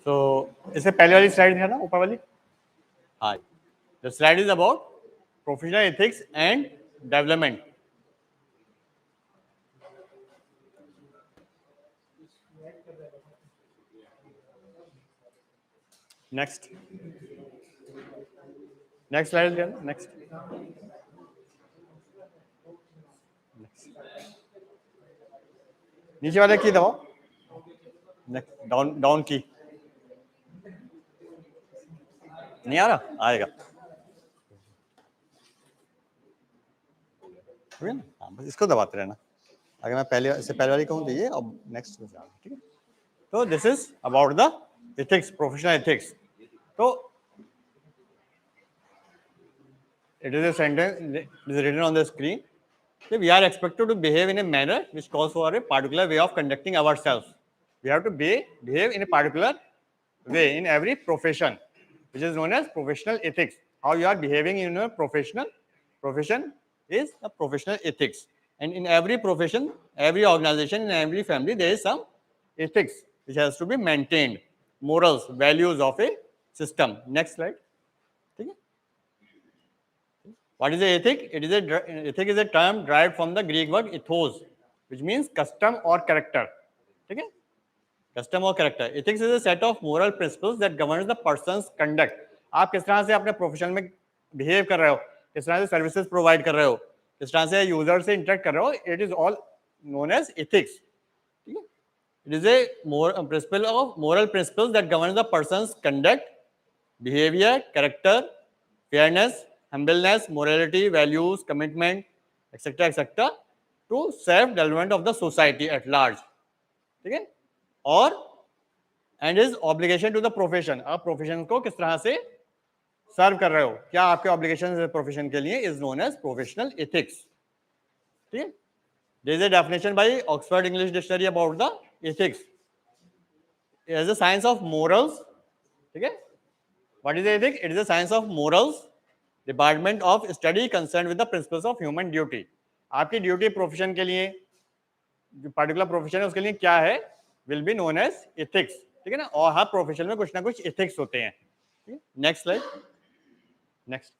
तो इससे पहले वाली स्लाइड है ना ऊपर वाली, हाँ, the slide is about professional ethics and development. Next slide, next. नीचे वाले की दबाओ, नेक्स्ट, डाउन की. नहीं आ रहा, आएगा. हाँ, बस इसको दबाते रहना. अगर मैं पहले इससे पहले वाली कहूँ तो ये, अब नेक्स्ट में जाना, ठीक है. तो this is about the ethics, professional ethics. तो it is a sentence, it is written on the screen. We are expected to behave in a manner which calls for a particular way of conducting ourselves. We have to behave in a particular way in every profession, which is known as professional ethics. How you are behaving in a profession is a professional ethics. And in every profession, every organization, in every family, there is some ethics which has to be maintained, morals, values of a system. Next slide. What is a ethic? Ethic is a term derived from the Greek word ethos, which means custom or character. Okay? Custom or character. Ethics is a set of moral principles that governs the person's conduct. आप किस तरह से अपने profession में behave कर रहे हो, किस तरह से सर्विसेज प्रोवाइड कर रहे हो, किस तरह से यूजर से इंटरेक्ट कर रहे हो, it is all known as ethics. ठीक है. It is a principle of moral principles that governs the person's conduct, behavior, character, fairness, humbleness, morality, values, commitment, etc., to self development of the society at large. ठीक है. और and is obligation to the profession. आप profession को किस तरह से सर्व कर रहे हो, क्या आपके ऑब्लिगेशन प्रोफेशन के लिए, is known as professional ethics. ठीक है. There is a definition by Oxford English dictionary about the ethics as a science of morals. ठीक है. What is ethic? It is a science of morals, department of study concern with the principles of human duty. आपकी duty profession के लिए, जो particular profession है उसके लिए क्या है, will be known as ethics. ठीक है ना. और हर प्रोफेशन में कुछ ना कुछ एथिक्स होते हैं. Next slide. नेक्स्ट.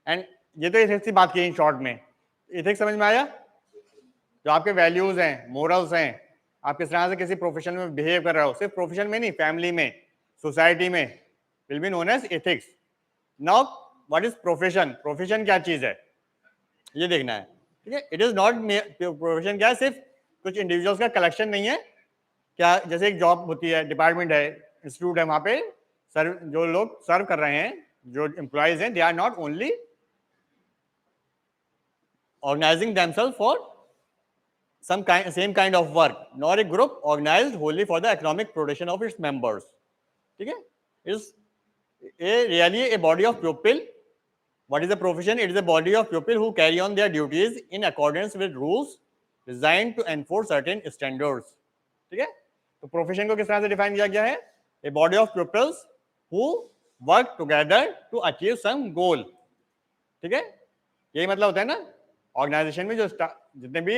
एंड ये तो एथिक्स की बात की इन शॉर्ट में. एथिक्स समझ में आया? जो आपके वैल्यूज हैं, मोरल्स हैं, आप किस तरह से किसी प्रोफेशन में बिहेव कर रहे हो, सिर्फ प्रोफेशन में नहीं, फैमिली में, सोसाइटी में, will be known as ethics. Now what is profession? Profession क्या चीज है ये देखना है. ठीक है. इट इज नॉट, प्रोफेशन क्या है, सिर्फ कुछ इंडिविजुअल्स का कलेक्शन नहीं है. क्या, जैसे एक जॉब होती है, डिपार्टमेंट है, इंस्टीट्यूट है, वहां पे जो लोग सर्व कर रहे हैं, जो एम्प्लॉइज हैं, they are not only organizing themselves for same kind of work, nor a group organized wholly for the economic production of its members. ठीक है. Is really a body of people. What is the profession? It is a body of people who carry on their duties in accordance with rules designed to enforce certain standards. ठीक है. तो profession को किस तरह से define किया गया है? A body of pupils who work together to achieve some goal. ठीक है. यही मतलब होता है ना. ऑर्गेनाइजेशन में जो जितने भी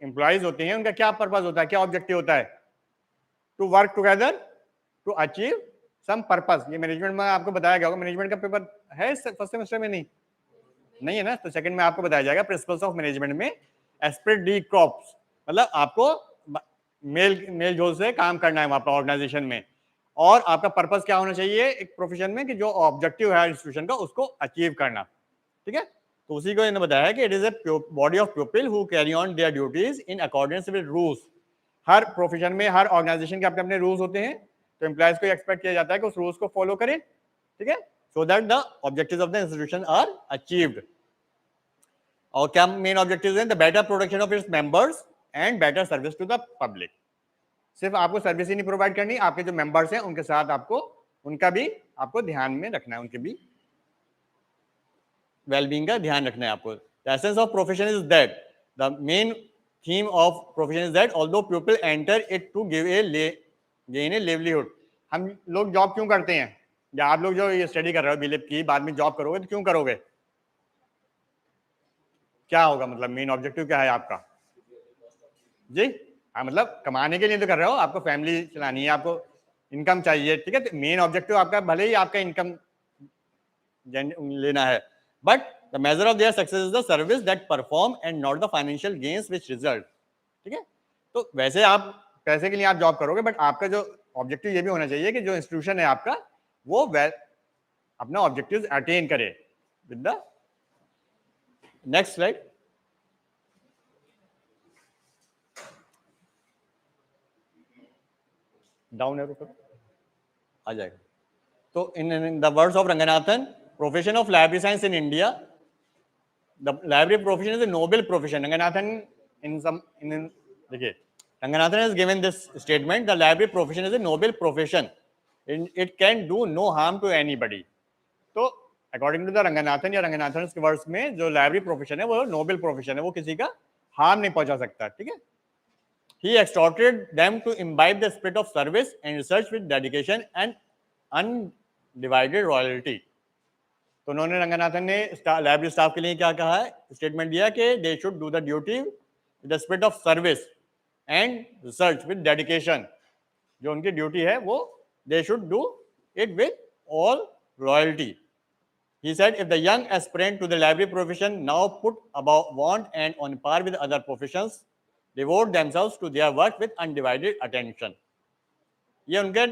एम्प्लॉइज होते हैं उनका क्या पर्पस होता है, क्या ऑब्जेक्टिव होता है? To work together to achieve some purpose. ये मैनेजमेंट में आपको बताया गया होगा. मैनेजमेंट का पेपर है फर्स्ट सेमेस्टर में? नहीं है ना. तो सेकंड में आपको बताया जाएगा प्रिंसिपल्स ऑफ मैनेजमेंट में एस्पिरिट डी क्रॉप्स. मतलब आपको मेल जोल से काम करना है वहां पर ऑर्गेनाइजेशन में, और आपका पर्पस क्या होना चाहिए एक प्रोफेशन में, कि जो ऑब्जेक्टिव है इंस्टीट्यूशन का उसको अचीव करना. ठीक है. तो उसी को इन्होंने बताया कि it is a body of people who carry on their duties in accordance with rules. Her profession में, हर ऑर्गेनाइजेशन के अपने अपने रूल्स होते हैं, तो एम्प्लॉयज को एक्सपेक्ट किया जाता है कि उस रूल्स को फॉलो करें. ठीक है. So that the objectives of the institution are achieved. और क्या मेन ऑब्जेक्टिव्स हैं? The better production of its members and better service to the public. सिर्फ आपको सर्विस ही नहीं प्रोवाइड करनी, आपके जो मेंबर्स हैं उनके साथ आपको उनका भी आपको ध्यान में रखना है, उनके भी वेलबींग का ध्यान रखना है आपको. The essence of profession is that the main theme of profession is that although people enter it to gain a livelihood. हम लोग जॉब क्यों करते हैं, या आप लोग जो ये स्टडी कर रहे हो बीलिप की, बाद में जॉब करोगे तो क्यों करोगे? क्या होगा, मतलब मेन ऑब्जेक्टिव क्या है आपका? जी हाँ, मतलब कमाने के लिए तो कर रहे हो, आपको फैमिली चलानी है, आपको इनकम चाहिए, ठीक है, तो मेन ऑब्जेक्टिव आपका भले ही आपका इनकम लेना है, but the measure of their success is the service that perform and not the financial gains which result. ठीक है, तो वैसे आप पैसे के लिए आप जॉब करोगे, बट आपका जो ऑब्जेक्टिव ये भी होना चाहिए कि जो इंस्टीट्यूशन है आपका वो अपना ऑब्जेक्टिव अटेन करे with the next slide. Down arrow करो, आ जाएगा। तो in the words of Ranganathan, profession of library science in India, the library profession is a noble profession. Ranganathan देखिए, Ranganathan has given this statement, the library profession is a noble profession, it can do no harm to anybody. तो according to the Ranganathan या रंगनाथन के words में जो library profession है वो noble profession है, वो किसी का हार्म नहीं पहुंचा सकता। ठीक है, he exhorted them to imbibe the spirit of service and research with dedication and undivided loyalty. तो उन्होंने रंगनाथन ने लाइब्रेरी स्टाफ के लिए क्या कहा है, स्टेटमेंट दिया कि they should do the duty with the spirit of service and research with dedication. जो उनकी ड्यूटी है वो they should do it with all loyalty. He said, if the young aspirant to the library profession now put about want and on par with other professions, devote themselves to their work with undivided attention. ये उनके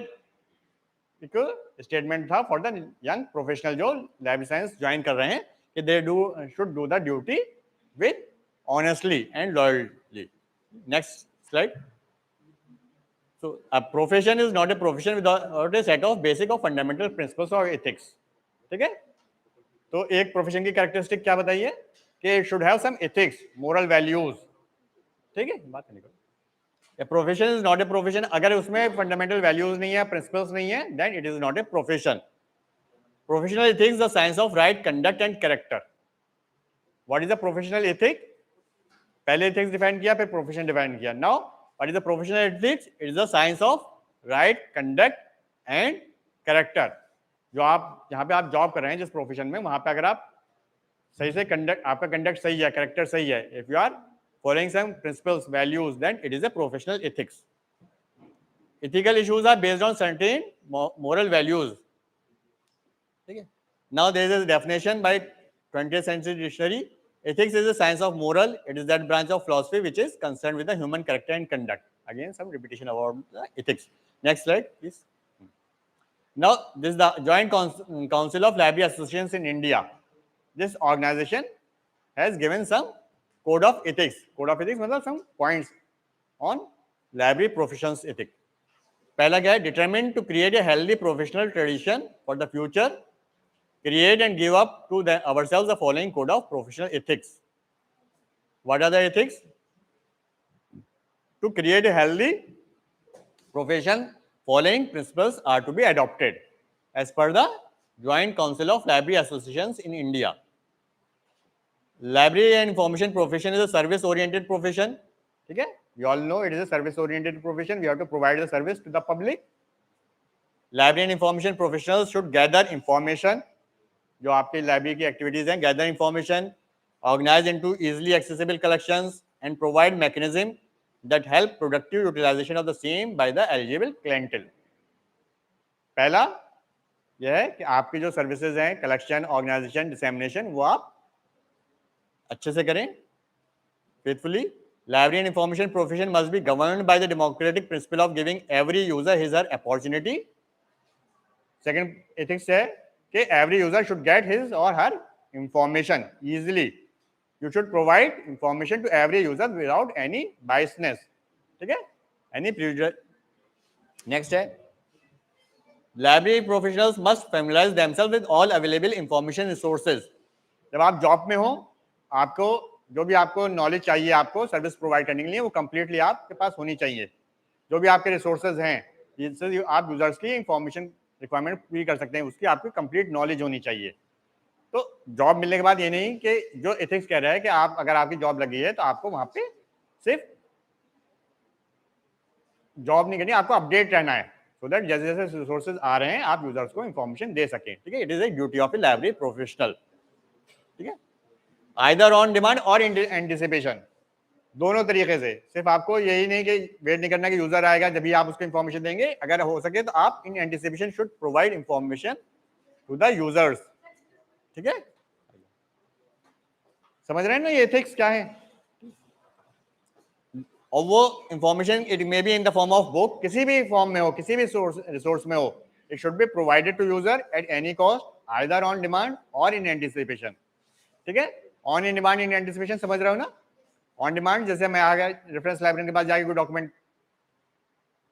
एक statement था for the young professional जो library science join कर रहे हैं कि they should do the duty with honestly and loyalty. Next slide. So a profession is not a profession without a set of basic or fundamental principles or ethics. ठीक है, तो एक profession की characteristic क्या बताइए कि it should have some ethics, moral values. ठीक है, बात नहीं करो। Profession is not a profession अगर उसमें फंडामेंटल वैल्यूज नहीं है, प्रिंसिपल्स नहीं है, then it is not a profession. Professional ethics the science of right conduct and character. What is the professional ethic? पहले एथिक्स डिफाइन किया, फिर प्रोफेशन डिफाइन किया। Now what is the professional ethics? It is the science of right conduct and character. जो आप जहाँ पे आप job कर रहे हैं जिस प्रोफेशन में, वहां पे अगर आप सही से कंडक्ट, आपका कंडक्ट सही है, कैरेक्टर सही है, if you are following some principles, values, then it is a professional ethics. Ethical issues are based on certain moral values. ठीक है, now there is a definition by 20th century dictionary. Ethics is a science of moral. It is that branch of philosophy which is concerned with the human character and conduct. Again, some repetition about the ethics. Next slide, please. Now, this is the Joint Council of Library Associations in India. This organization has given some code of ethics. Code of ethics मतलब some points on library professions ethics. पहला क्या है? Determined to create a healthy professional tradition for the future. Create and give up to ourselves the following code of professional ethics. What are the ethics? To create a healthy profession, following principles are to be adopted as per the Joint Council of Library Associations in India. Library and information profession is a service-oriented profession. Okay? We all know it is a service-oriented profession. We have to provide the service to the public. Library and information professionals should gather information. जो आपकी library की activities हैं, gather information, organize into easily accessible collections and provide mechanism that help productive utilization of the same by the eligible clientele. पहला यह है कि आपकी जो सर्विसेज हैं, कलेक्शन, ऑर्गेनाइजेशन, डिसेमिनेशन, वो आप अच्छे से करें faithfully. Library and information profession must be governed by the democratic principle of giving every user his her opportunity. Second ethics है कि every user should get his or her information easily. You should provide information to every user without any biasness. ठीक है, any prejudice. Next है, library professionals must familiarize themselves with all available information resources. जब आप job में हो, आपको जो भी आपको नॉलेज चाहिए, आपको सर्विस प्रोवाइड करने के लिए, वो कंप्लीटली आपके पास होनी चाहिए। जो भी आपके रिसोर्सेज हैं, जिनसे आप यूजर्स की इंफॉर्मेशन रिक्वायरमेंट पूरी कर सकते हैं, उसकी आपकी कंप्लीट नॉलेज होनी चाहिए। तो जॉब मिलने के बाद ये नहीं कि जो एथिक्स कह रहा है कि आप अगर आपकी जॉब लगी है तो आपको वहां पे सिर्फ जॉब नहीं करनी, आपको अपडेट रहना है, सो दैट जैसे जैसे रिसोर्सेज आ रहे हैं आप यूजर्स को इंफॉर्मेशन दे सकें। ठीक है, it is a duty of A library professional. ठीक है, आइदर ऑन डिमांड और एंटिसिपेशन। दोनों तरीके से, सिर्फ आपको यही नहीं कि वेट नहीं करना कि यूजर आएगा जब भी आप उसको इन्फॉर्मेशन देंगे, अगर हो सके तो आप in anticipation should provide information to the users. ठीक है, समझ रहे हैं ना ये एथिक्स क्या है? और वो information it may be in the form of book, किसी भी फॉर्म में हो, किसी भी रिसोर्स में हो, it should be provided to user at any cost, either on demand or in anticipation. ठीक है, on in demand, in anticipation समझ रहे हो ना? ऑन डिमांड जैसे मैं आ गया रेफरेंस लाइब्रेरी के पास जाके कोई डॉक्यूमेंट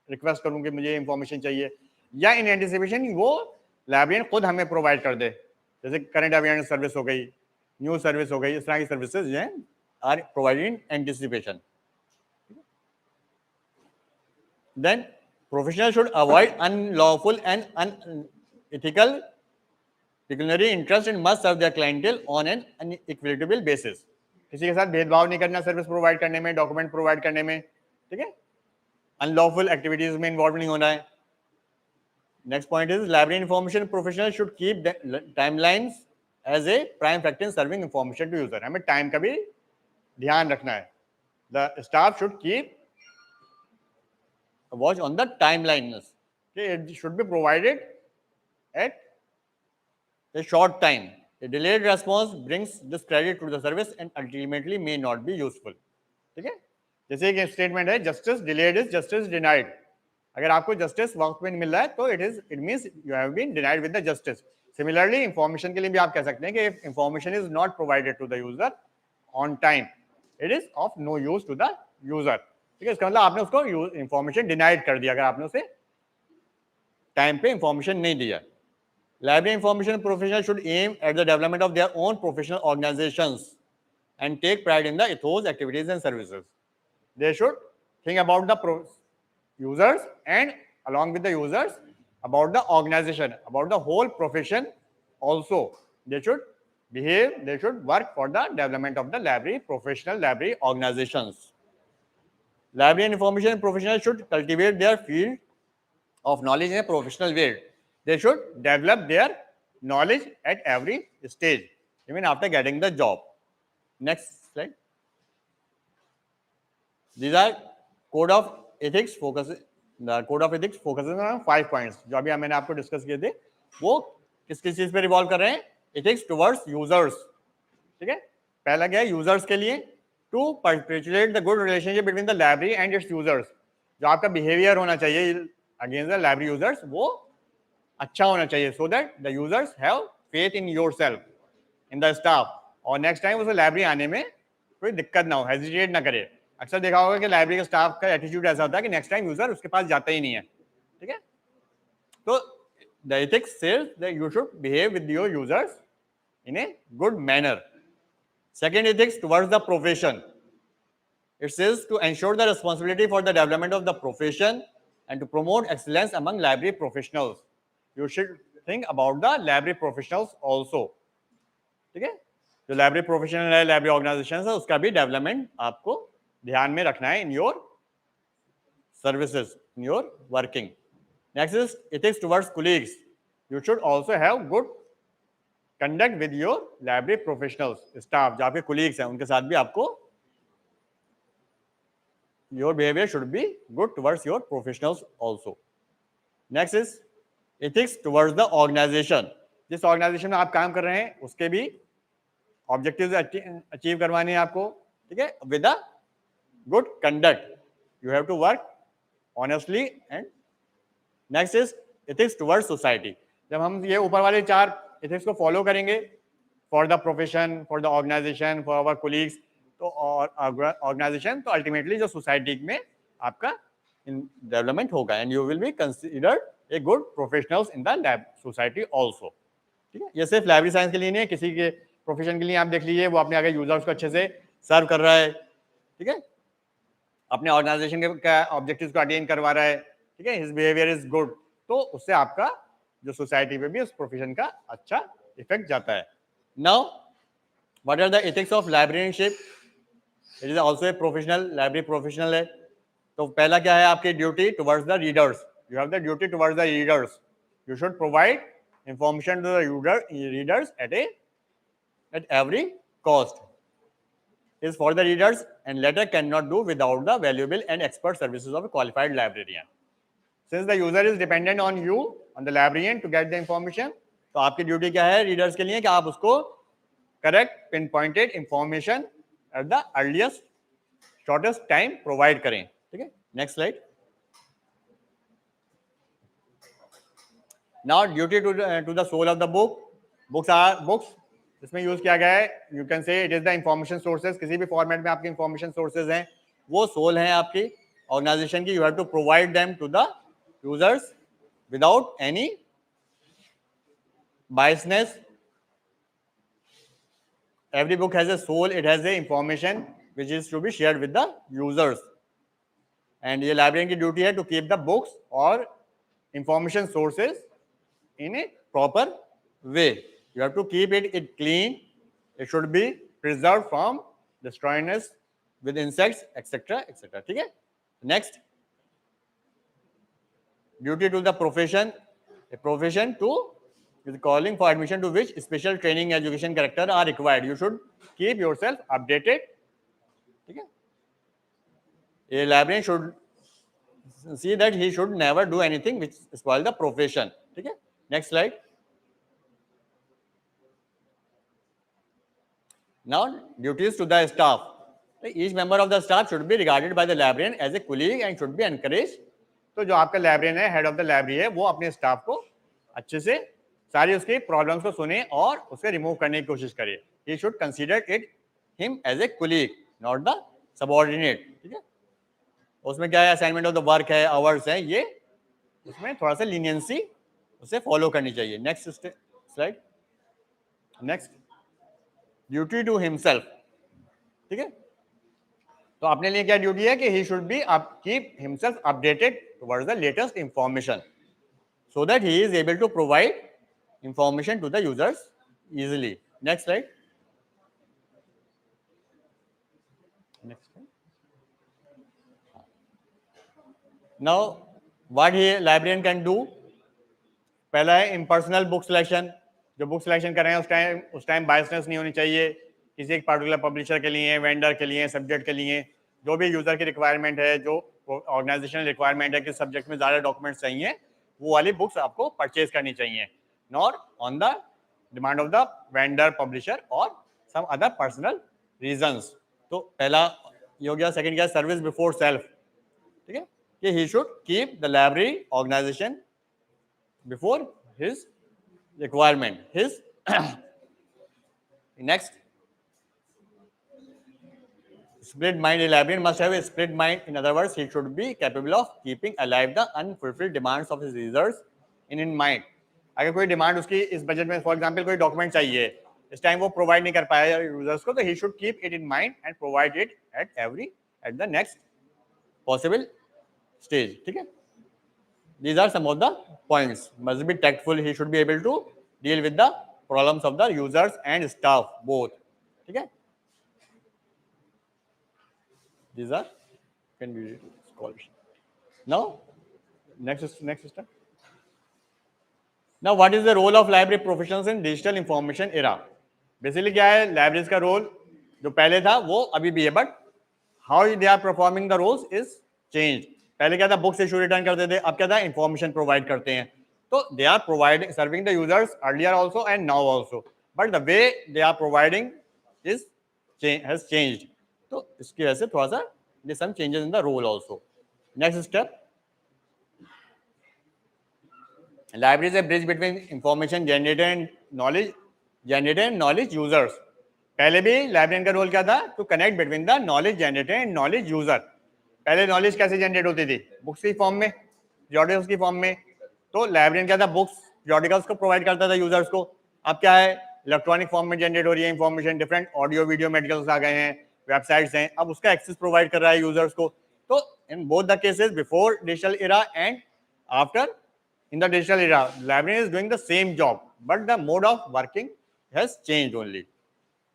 रिक्वेस्ट करूं कि मुझे इंफॉर्मेशन चाहिए, या इन एंटिसिपेशन वो लाइब्रेरियन खुद हमें प्रोवाइड कर दे, जैसे करंट अवेयरनेस सर्विस हो गई, न्यूज सर्विस हो गई, इस तरह की सर्विसेज जो हैं are provided in anticipation. Then professional should avoid unlawful and unethical pecuniary interest and must serve their clientele on an equitable basis. किसी के साथ भेदभाव नहीं करना सर्विस प्रोवाइड करने में, डॉक्यूमेंट प्रोवाइड करने में। ठीक है, अनलॉफुल एक्टिविटीज में इन्वॉल्व नहीं होना है। Next point is library information professional should keep timelines as a prime factor in serving information to user. हमें टाइम का भी ध्यान रखना है। The staff should keep watch on the timelines. Okay, it should be provided at a short time. A delayed response brings discredit to the service and ultimately may not be useful. ठीक है, जैसे एक statement है, justice delayed is justice denied. अगर आपको justice वक्त पे नहीं मिल रहा है तो it means you have been denied with the justice. Similarly information के लिए भी आप कह सकते हैं कि if information is not provided to the user on time, it is of no use to the user. ठीक है, इसका मतलब आपने उसको इंफॉर्मेशन डिनाइड कर दिया अगर आपने उसे टाइम पे इंफॉर्मेशन नहीं दिया। Library information professional should aim at the development of their own professional organisations and take pride in the ethos, activities and services. They should think about the users and along with the users about the organization, about the whole profession also. They should behave, they should work for the development of the library, professional library organizations. Library information professionals should cultivate their field of knowledge in a professional way. They should develop their knowledge at every stage, even after getting the job. Next slide. These are code of ethics focuses. The code of ethics focuses on 5 points. जो अभी मैंने आपको discuss किए थे वो किस किस चीज पे रिवॉल्व कर रहे हैं? Ethics towards users. ठीक है, पहला क्या है यूजर्स के लिए, to perpetuate the good relationship between the library and its users. जो आपका बिहेवियर होना चाहिए अगेंस्ट द लाइब्रेरी यूजर्स वो अच्छा होना चाहिए, सो that the users have faith in yourself, in the staff, और नेक्स्ट टाइम उसे लाइब्रेरी आने में कोई दिक्कत ना हो, हेजिटेट ना करे। अक्सर देखा होगा कि लाइब्रेरी के स्टाफ का एटीट्यूड ऐसा होता है कि नेक्स्ट टाइम यूजर उसके पास जाता ही नहीं है। ठीक है, तो the ethics says that you should behave with your users in a good manner. Second, ethics towards the profession. It says to ensure the responsibility for the development of the profession and to promote excellence among library professionals. You should think about the library professionals also. ठीक है, जो library professional है, library organization है, उसका भी development आपको ध्यान में रखना है in your services, in your working. Next is ethics towards colleagues. You should also have good conduct with your library professionals, staff जो आपके कोलीग्स हैं उनके साथ भी आपको your behaviour should be good towards your professionals also. Next is ethics towards the organization. जिस organization में आप काम कर रहे हैं उसके भी ऑब्जेक्टिव्स अचीव करवाने हैं आपको. ठीक है, with a good conduct you have to work honestly. And next is ethics towards society. जब हम ये ऊपर वाले 4 एथिक्स को फॉलो करेंगे for the profession, for the organization, for our colleagues, तो ऑर्गेनाइजेशन तो अल्टीमेटली जो सोसाइटी में आपका डेवलपमेंट होगा and you will be considered a good professionals in the lab society also. ठीक है, ये सिर्फ लाइब्रेरी साइंस के लिए नहीं है, किसी के प्रोफेशन के लिए आप देख लीजिए वो अपने आगे यूजर्स को अच्छे से सर्व कर रहा है. ठीक है, अपने ऑर्गेनाइजेशन के ऑब्जेक्टिव्स को अटेन करवा रहा है. ठीक है, हिज बिहेवियर इज गुड, तो उससे आपका जो सोसाइटी पे भी उस प्रोफेशन का अच्छा इफेक्ट जाता है. Now what are the ethics of librarianship? It is also a professional, library professional है. तो पहला क्या है आपकी duty towards the readers. You have the duty towards the readers. You should provide information to the readers at every cost. is for the readers and letter cannot do without the valuable and expert services of a qualified librarian. Since the user is dependent on you, on the librarian to get the information, तो आपकी duty क्या है readers के लिए कि आप उसको correct pin pointed information at the earliest shortest time provide करें. ठीक है, next slide. Now duty to the soul of the book. Books इसमें यूज किया गया है. You can say it is the information sources. किसी भी फॉर्मेट में आपके इंफॉर्मेशन सोर्सेज हैं, वो सोल हैं आपकी ऑर्गेनाइजेशन की. You have to provide them to the users without any biasness. Every book has a soul. It has the information which is to be shared with the users. And ये librarian की duty है to keep the books or information sources in a proper way. You have to keep it clean. It should be preserved from destroyness with insects, etc., etc. ठीक है. Next, duty to the profession. A profession to is calling for admission to which special training education character are required. You should keep yourself updated. ठीक है. A librarian should see that he should never do anything which spoil the profession. ठीक है. Next slide. Now duties to the staff. Each member of the staff should be regarded by the librarian as a colleague and should be encouraged. तो जो आपका librarian है, head of the library है, वो अपने staff को अच्छे से सारी उसकी प्रॉब्लम्स को सुने और उसे रिमूव करने की कोशिश करे. He should consider it him as a colleague, not the subordinate. ठीक है. उसमें क्या है, असाइनमेंट ऑफ द वर्क है, आवर्स है, ये उसमें थोड़ा सा लीनियंसी उसे फॉलो करनी चाहिए. Next slide. Next, duty to himself. ठीक है. तो अपने लिए क्या ड्यूटी है कि he should be keep himself updated towards the latest information so that he is able to provide information to the users easily. Next slide. Next slide. Now, what he librarian can do? पहला है impersonal book selection. जो book selection कर रहे हैं उस time biasness नहीं होनी चाहिए किसी एक पार्टिकुलर पब्लिशर के लिए, वेंडर के लिए, सब्जेक्ट के लिए. जो भी यूजर की रिक्वायरमेंट है, जो ऑर्गेनाइजेशनल रिक्वायरमेंट है कि सब्जेक्ट में ज़्यादा डॉक्यूमेंट्स चाहिए, वो वाली बुक्स आपको परचेज करनी चाहिए, not on the demand of the vendor, publisher और सम अदर पर्सनल रीजंस. तो पहला ये हो गया. सेकंड क्या, सर्विस बिफोर सेल्फ. ठीक है, कि he should keep the library organization before his requirement. His next, split mind. A librarian must have a split mind. In other words, he should be capable of keeping alive the unfulfilled demands of his users in mind. अगर कोई demand उसकी इस budget में, for example कोई document चाहिए, इस time वो provide नहीं कर पाया यूजर्स को, तो ही should keep it in mind and provide it at the next possible stage. ठीक है. These are some of the points. Must be tactful. He should be able to deal with the problems of the users and staff both. ठीक है. These are can be scholarship. Now, next step. Now, what is the role of library professionals in digital information era? Basically, क्या है libraries का role जो पहले था वो अभी भी है, but how they are performing the roles is changed. पहले क्या था, बुक्स इशू रिटर्न करते थे, अब क्या था, इंफॉर्मेशन प्रोवाइड करते हैं. तो they are providing serving the users earlier also and now also, but the way they are providing is has changed. तो इसकी वजह से थोड़ा सा there's some changes in the role also. Next step, library is a bridge between information generator and knowledge users. पहले भी librarian का role क्या था, to connect between the knowledge generator and knowledge user. पहले नॉलेज कैसे generate होती थी, books की फॉर्म में, पीरियोडिकल्स की फॉर्म में. तो लाइब्रेरियन क्या था, बुक्स पीरियोडिकल्स को प्रोवाइड करता था यूजर्स को. अब क्या है, इलेक्ट्रॉनिक फॉर्म में जनरेट हो रही है information, different audio video medicals आ गए हैं, वेबसाइट्स हैं, अब उसका एक्सेस प्रोवाइड कर रहा है यूजर्स को. तो in both the cases, before digital era and after in the digital era, librarian is doing the same job, but the mode of working has changed only.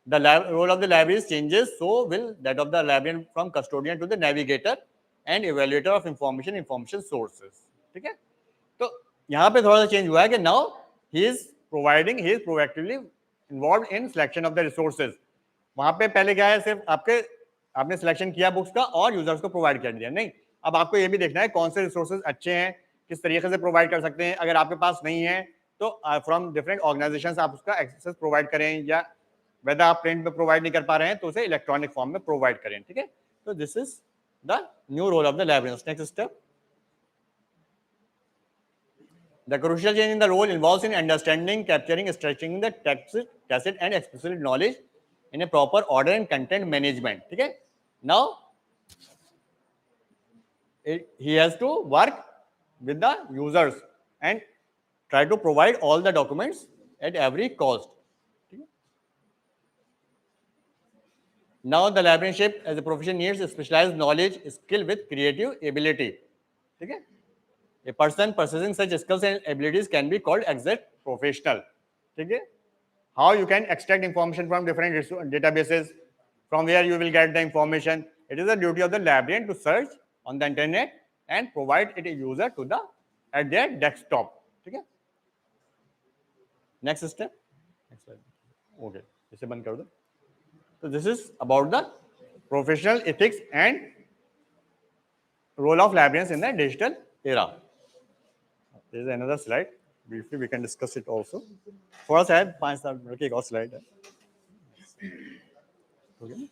The role of the library changes, so will that of the librarian from custodian to the navigator and evaluator of information sources. ठीक है. तो यहाँ पे थोड़ा सा change हुआ है कि now he is proactively involved in selection of the resources. वहां पे पहले क्या है, सिर्फ आपने सिलेक्शन किया बुक्स का और यूजर्स को प्रोवाइड कर दिया। नहीं, अब आपको ये भी देखना है कौन से रिसोर्सेज अच्छे हैं, किस तरीके से प्रोवाइड कर सकते हैं। अगर आपके पास नहीं है तो फ्रॉम डिफरेंट ऑर्गेनाइजेशंस आप उसका एक्सेस प्रोवाइड करें, या वेदर आप प्रिंट में प्रोवाइड नहीं कर पा रहे हैं तो उसे इलेक्ट्रॉनिक फॉर्म में प्रोवाइड करें। ठीक है, तो this is the new role of the librarians. Next step, the crucial change in the role involves in understanding, capturing, stretching the tacit and explicit knowledge in a proper order and content management. ठीक है, now he has to work with the users and try to provide all the documents at every cost. Now the librarianship as a profession needs specialized knowledge, skill with creative ability. ठीक है, a person possessing such skills and abilities can be called exact professional. ठीक है, how you can extract information from different databases, from where you will get the information. It is the duty of the librarian to search on the internet and provide it a user to the at their desktop. ठीक है, next step, next slide. Okay, इसे बंद कर दो. So this is about the professional ethics and role of librarians in the digital era. There is another slide. Briefly, we can discuss it also. थोड़ा सा है 5 minute की एक और स्लाइड है. Okay.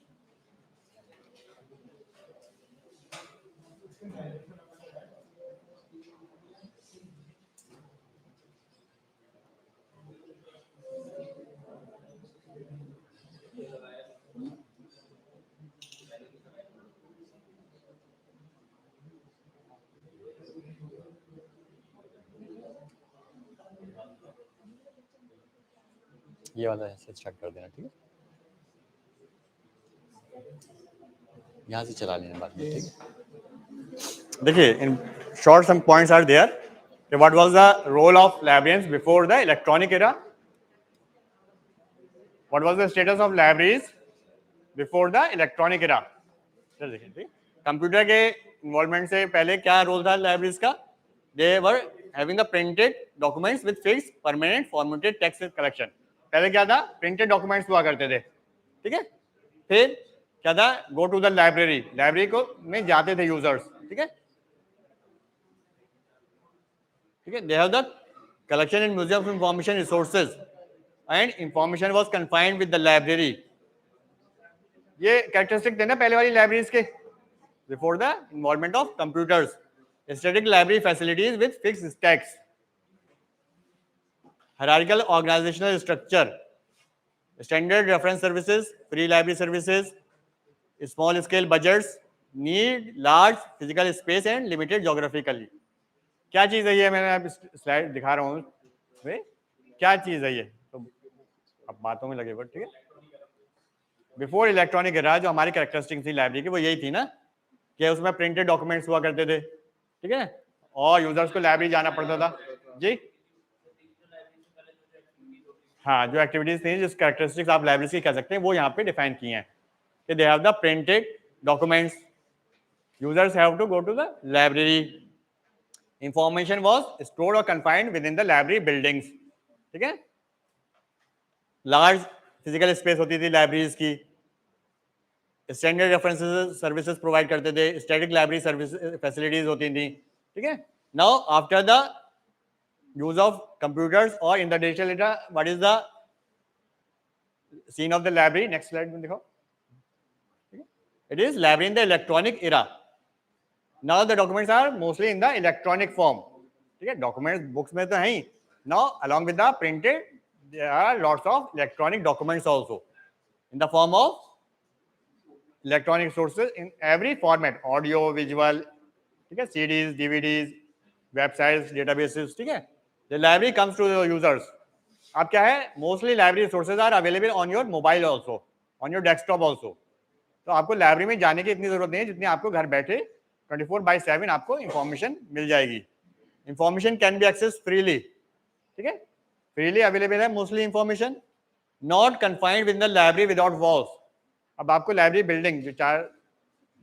ये वाला ऐसे स्टार्ट कर देना. ठीक है, यहाँ से चला लेना बाद में. ठीक है, देखिए in short some points are there. What was the role of librarians before the electronic era? What was the status of libraries before the electronic era? चल देखिए, ठीक, कंप्यूटर के इन्वॉल्वमेंट से पहले क्या रोल था लाइब्रेरीज का? They were having the printed documents with fixed permanent formatted text collection. पहले क्या था? प्रिंटेड डॉक्यूमेंट्स हुआ करते थे. ठीक है, फिर क्या था? Go to the library. Library को में जाते थे यूजर्स. ठीक है, ठीक है, they have the collection and museum of information resources and information was confined with the library. ये कैरेक्टरिस्टिक थे ना पहले वाली लाइब्रेरीज के. Before the involvement of computers, static library facilities with fixed stacks, hierarchical organizational structure, standard reference services, free library services, small scale budgets, need large physical space and limited geographically. क्या चीज है ये? मैंने आप slide दिखा रहा हूँ. क्या चीज है ये? तो अब बातों में लगे. ठीक है, बिफोर इलेक्ट्रॉनिक एरा जो हमारी कैरेक्टरिस्टिक थी लाइब्रेरी की वो यही थी ना कि उसमें प्रिंटेड डॉक्यूमेंट्स हुआ करते थे. ठीक है, और यूजर्स को लाइब्रेरी जाना पड़ता था. जी हाँ, जो एक्टिविटीज थी, जिस कैरेक्टरिस्टिक्स आप लाइब्रेरी की कह सकते हैं वो यहाँ पे डिफाइन किए हैं कि they have the printed documents, users have to go to the library, information was stored और confined within the library buildings. ठीक है, लार्ज फिजिकल स्पेस होती थी लाइब्रेरीज की, स्टैंडर्ड रेफरेंसेस सर्विसेज प्रोवाइड करते थे, स्टैटिक लाइब्रेरी सर्विस फैसिलिटीज होती थी. ठीक है, now after the use of computers or in the digital era, what is the scene of the library? Next slide में दिखाओ. It is library in the electronic era. Now the documents are mostly in the electronic form. ठीक है, documents books में तो हैं ही. Now along with the printed, there are lots of electronic documents also in the form of electronic sources in every format, audio, visual. ठीक है, CDs, DVDs, websites, databases. ठीक है, the library comes to the users. अब क्या है? Mostly library resources are available on your mobile also, on your desktop also. तो आपको library में जाने की इतनी जरूरत नहीं है जितनी आपको घर बैठे 24/7 आपको इंफॉर्मेशन मिल जाएगी. Information can be access freely. ठीक है, फ्रीली अवेलेबल है mostly information, not confined with the library without walls. अब आपको लाइब्रेरी बिल्डिंग जो 4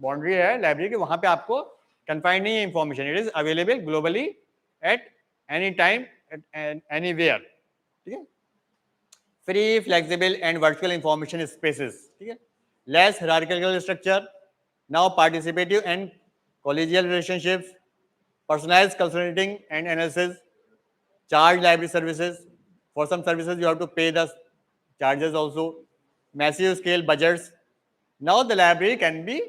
बाउंड्री है लाइब्रेरी की, वहां पे आपको कन्फाइंड नहीं है information. It is available globally at any time, anywhere. ठीक है, free, flexible and virtual information spaces. ठीक है, less hierarchical structure, now participative and collegial relationships, personalized consulting and analysis, charge library services. For some services you have to pay the charges also, massive scale budgets. Now the library can be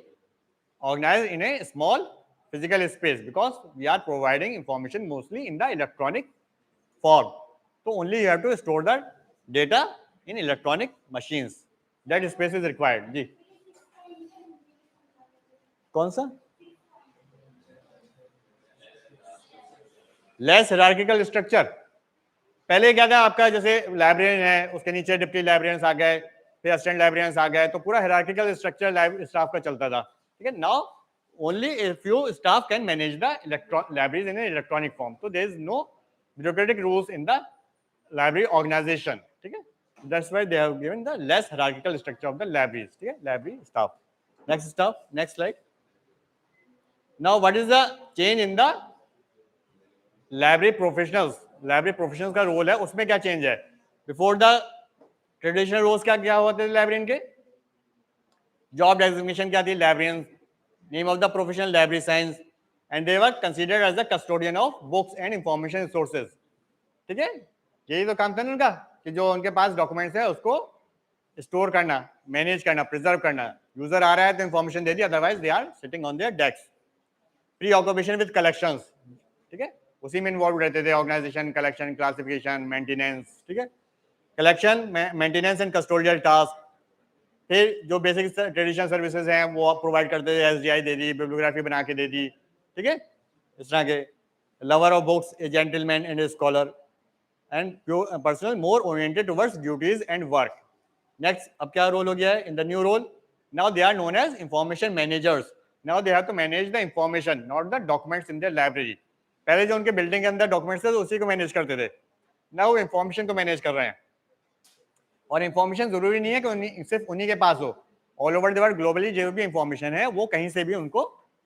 organized in a small physical space because we are providing information mostly in the electronic form. So only you have to store the data in electronic machines. That space is required. जी कौन सा less hierarchical structure? पहले क्या था आपका, जैसे librarian है उसके नीचे डिप्टी लाइब्रेरियंस आ गए, फिर असिस्टेंट लाइब्रेरियंस आ गए, तो पूरा हायरार्किकल स्ट्रक्चर स्टाफ का चलता था. ठीक है, now only a few staff can manage the libraries in an electronic form. So there is no bureaucratic rules in the library organization. ठीक है, that's why they have given the less hierarchical structure of the libraries. ठीक है, library staff. Next slide. Now what is the change in the library professionals? Library professionals का role है, उसमें क्या change है? Before the traditional roles क्या होते थे लाइब्रेरियन के? जॉब डेजिग्नेशन क्या थी? Librarian. Name of the professional library science, and they were considered as the custodian of books and information resources. ठीक है, यही तो काम था ना उनका, कि जो उनके पास डॉक्यूमेंट्स है उसको स्टोर करना, मैनेज करना, प्रिजर्व करना. यूजर आ रहा है तो इंफॉर्मेशन दे दी, otherwise they are sitting on their desk. Preoccupation with collections. ठीक है, उसी में इन्वॉल्व रहते थे, ऑर्गेनाइजेशन, कलेक्शन, क्लासिफिकेशन, मेंटेनेंस. ठीक है, collection, maintenance and custodial task. फिर जो बेसिक ट्रेडिशनल सर्विसेज हैं वो आप प्रोवाइड करते थे, एसडीआई दे दी, बिब्लियोग्राफी बना के दे दी. ठीक है, इस तरह के. Lover of books, a gentleman and a scholar, and personal more oriented towards duties and work. Next, अब क्या रोल हो गया है in the new role? Now they are known as information managers. Now they have to manage the information, not the documents in their library. पहले जो उनके building के अंदर डॉक्यूमेंट्स थे उसी को मैनेज करते थे, नाउ वो इंफॉर्मेशन को मैनेज कर रहे हैं. और इंफॉर्मेशन जरूरी नहीं है कि सिर्फ उन्हीं के पास हो. All over the world globally जो भी इंफॉर्मेशन है वो कहीं से भी उनको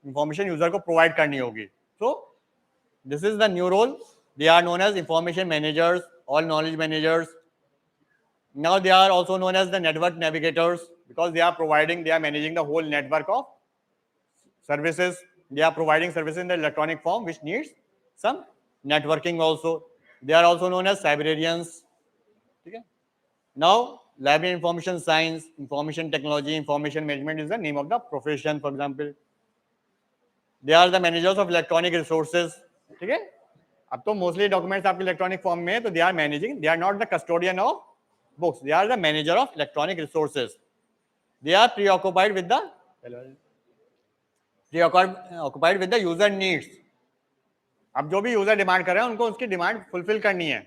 इंफॉर्मेशन यूजर को प्रोवाइड करनी होगी. So this is the new role. They are known as information managers, all knowledge managers. Now they are also known as the network navigators because they are managing the whole network of services. They are providing services in the electronic form which needs some networking also. They are also known as librarians. Okay. Now library information science, information technology, information management is the name of the profession. For example, they are the managers of electronic resources. ठीक है, अब तो mostly documents आपके electronic form में है, तो they are managing, they are not the custodian of books, they are the manager of electronic resources. They are preoccupied with the user needs. अब जो भी यूजर डिमांड कर रहे हैं उनको उसकी डिमांड फुलफिल करनी है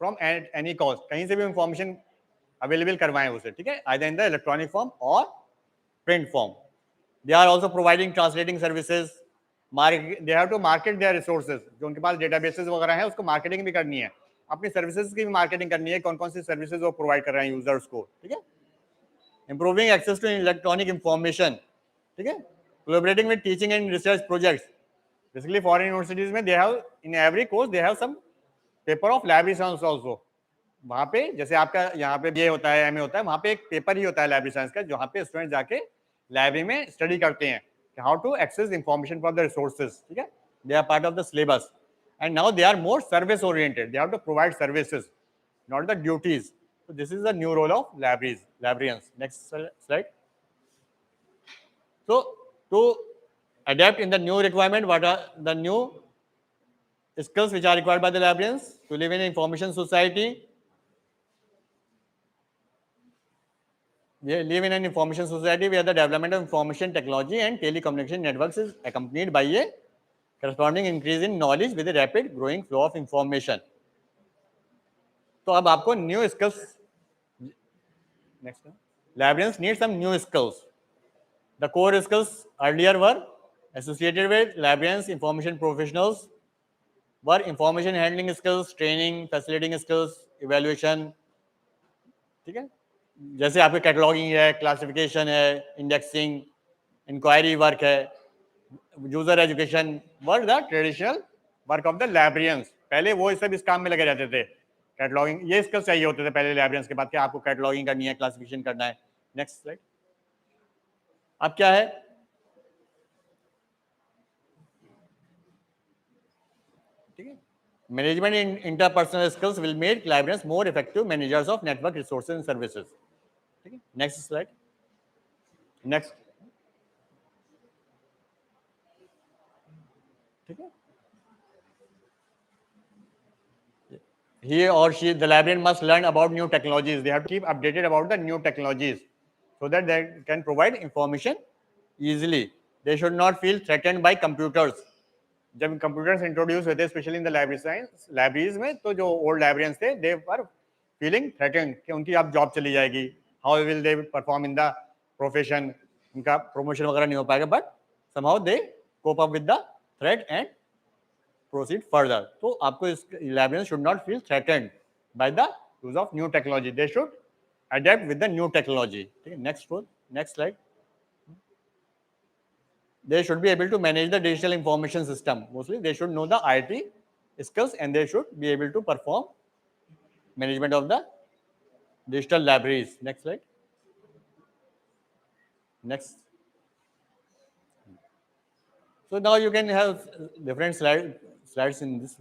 फ्रॉम एनी कॉस्ट, कहीं से भी इंफॉर्मेशन अवेलेबल करवाएं उसे. ठीक है, either in the electronic form और print form. They are also providing translating services. They have to market their resources. जो उनके पास डेटाबेसेस वगैरह है उसको मार्केटिंग भी करनी है, अपनी सर्विसेज की भी मार्केटिंग करनी है, कौन कौन सी सर्विसेज वो प्रोवाइड कर रहे हैं यूजर्स को. ठीक है, improving access to electronic information. ठीक है, collaborating with teaching and research projects. Basically foreign universities में they have in every course they have some paper of library science also. वहां पे जैसे आपका यहाँ पे बीए होता है, एमए होता है, वहां पे एक पेपर ही होता है लाइब्रेरी साइंस का, जहाँ पे स्टूडेंट जाके लाइब्रेरी में स्टडी करते हैं how to access information from the resources. ठीक है, they are part of the syllabus. And now they are more service oriented. They have to provide services, not the duties. So this is the new role of librarians. Next slide. So to adapt in the new requirement, what are the new skills which are required by the librarians to live in an information society? We live in an information society where the development of information technology and telecommunication networks is accompanied by a corresponding increase in knowledge with a rapid growing flow of information. तो अब आपको new skills, next, librarians need some new skills. The core skills earlier were associated with librarians, information professionals, were information handling skills, training, facilitating skills, evaluation. ठीक है, जैसे आपके cataloguing है, classification है, indexing, inquiry work है, user education were the traditional work of the librarians. पहले वो सब इस काम में लगे रहते थे, कैटलॉगिंग, ये स्किल्स चाहिए होते थे पहले लाइब्रेरियंस के बाद कि आपको कैटलॉगिंग करनी है, क्लासिफिकेशन करना है। Next slide. अब क्या है, ठीक है, management in interpersonal skills will make librarians more effective managers of network resources and services. ठीक है, नेक्स्ट स्लाइड। नेक्स्ट, ठीक है, he or she, the librarian must learn about new technologies. They have to keep updated about the new technologies so that they can provide information easily. They should not feel threatened by computers. जब computers introduce हुए थे specially in the libraries में, तो जो old librarians थे दे were feeling threatened कि उनकी अब जॉब चली जाएगी, how will they perform in the profession, उनका प्रमोशन वगैरह नहीं हो पाएगा, but somehow they cope up with the threat and proceed further. So आपको इस librarians should not feel threatened by the use of new technology. They should adapt with the new technology. Okay, next slide. They should be able to manage the digital information system. Mostly they should know the IT skills and they should be able to perform management of the digital libraries. Next slide. Next. So now you can have different slides in this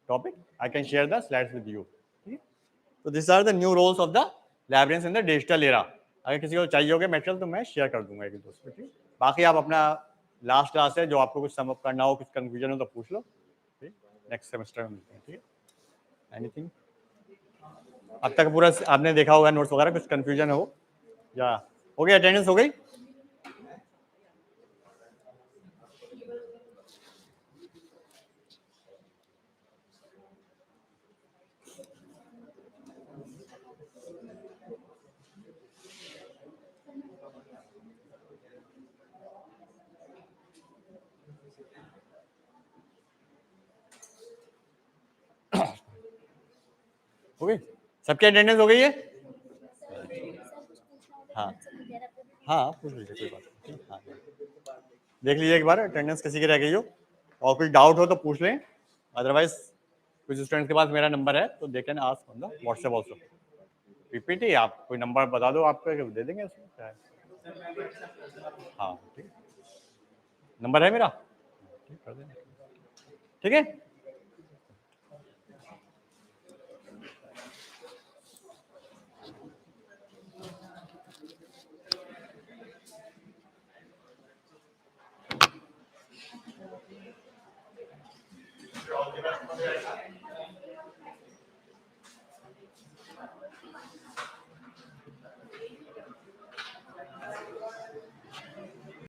topic. I can share the slides with you. So these are the new roles of the librarians in the digital era. अगर किसी को चाहिए होगा material तो मैं share कर दूंगा एक दोस्त को, ठीक। बाकी आप अपना लास्ट क्लास है, जो आपको कुछ समअप करना हो, कुछ कंफ्यूजन हो तो पूछ लो, ठीक। नेक्स्ट सेमेस्टर में मिलते हैं, ठीक है। एनीथिंग अब तक पूरा आपने देखा होगा नोट्स वगैरह, कुछ कंफ्यूजन हो या हो गई, अटेंडेंस हो गई? हो गई, सबकी अटेंडेंस हो गई है? हाँ हाँ, पूछ लीजिए, कोई बात नहीं। हाँ, देख लीजिए एक बार अटेंडेंस किसी की रह गई हो, और कुछ डाउट हो तो पूछ लें, अदरवाइज कुछ स्टूडेंट्स के पास मेरा नंबर है तो they can ask on the WhatsApp also. PPT आप कोई नंबर बता दो, आपको दे देंगे उसमें क्या है। हाँ ठीक, नंबर है मेरा, ठीक कर देंगे, ठीक है।